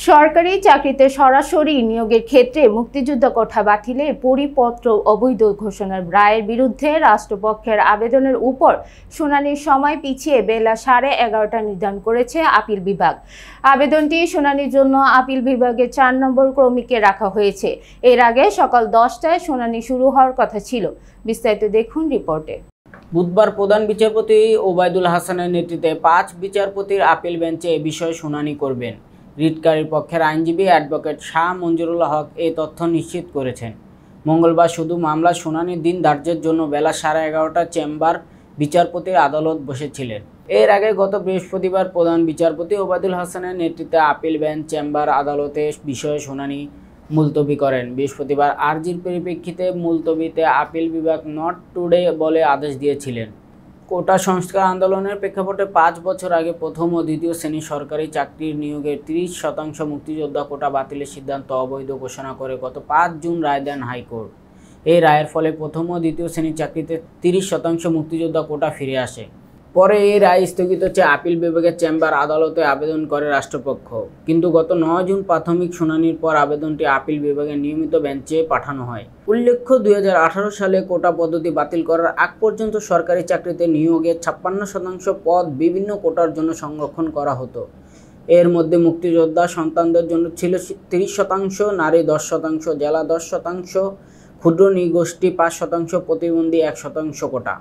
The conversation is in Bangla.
সরকারি চাকরিতে সরাসরি নিয়োগের ক্ষেত্রে মুক্তিযোদ্ধা কোটা বাতিলের পরিপত্র অবৈধ ঘোষণার রায়ের বিরুদ্ধে রাষ্ট্রপক্ষের আবেদনের উপর শুনানির সময় পিছিয়ে বেলা 11:30 নির্ধারণ করেছে আপিল বিভাগ। আবেদনটি শুনানির জন্য আপিল বিভাগের 4 নম্বর ক্রমিকে রাখা হয়েছে। এর আগে সকাল 10টায় শুনানি শুরু হওয়ার কথা ছিল। বিস্তারিত দেখুন রিপোর্টে। বুধবার প্রধান বিচারপতি ওবায়দুল হাসানের নেতৃত্বে 5 বিচারপতির আপিল বেঞ্চে এ বিষয়ে শুনানি করবেন। রিটকারীর পক্ষের আইনজীবী অ্যাডভোকেট শাহ মঞ্জুরুল হক এই তথ্য নিশ্চিত করেছেন। মঙ্গলবার শুধু মামলার শুনানির দিন ধার্যের জন্য বেলা 11:30টায় চেম্বার বিচারপতির আদালত বসেছিলেন। এর আগে গত বৃহস্পতিবার প্রধান বিচারপতি ওবায়দুল হাসানের নেতৃত্বে আপিল বেঞ্চ চেম্বার আদালতে বিষয়ে শুনানি মুলতবি করেন। বৃহস্পতিবার আর্জির পরিপ্রেক্ষিতে মুলতবিতে আপিল বিভাগ নট টুডে বলে আদেশ দিয়েছিলেন। কোটা সংস্কার আন্দোলনের প্রেক্ষাপটে 5 বছর আগে প্রথম ও দ্বিতীয় শ্রেণীর সরকারি চাকরির নিয়োগের 30% মুক্তিযোদ্ধা কোটা বাতিলের সিদ্ধান্ত অবৈধ ঘোষণা করে গত 5 জুন রায় দেন হাইকোর্ট। এই রায়ের ফলে প্রথম ও দ্বিতীয় শ্রেণীর চাকরিতে 30% মুক্তিযোদ্ধা কোটা ফিরে আসে। পরে এই রায় স্থগিত চেয়ে আপিল বিভাগের চেম্বার আদালতে আবেদন করে রাষ্ট্রপক্ষ। কিন্তু গত 9 জুন প্রাথমিক শুনানির পর আবেদনটি আপিল বিভাগের নিয়মিত বেঞ্চে পাঠানো হয়। উল্লেখ্য, 2018 সালে কোটা পদ্ধতি বাতিল করার আগ পর্যন্ত সরকারি চাকরিতে নিয়োগের 56% পদ বিভিন্ন কোটার জন্য সংরক্ষণ করা হতো। এর মধ্যে মুক্তিযোদ্ধা সন্তানদের জন্য ছিল 30%, নারী 10%, জেলা 10%, ক্ষুদ্র নৃগোষ্ঠী 5%, প্রতিবন্ধী 1% কোটা।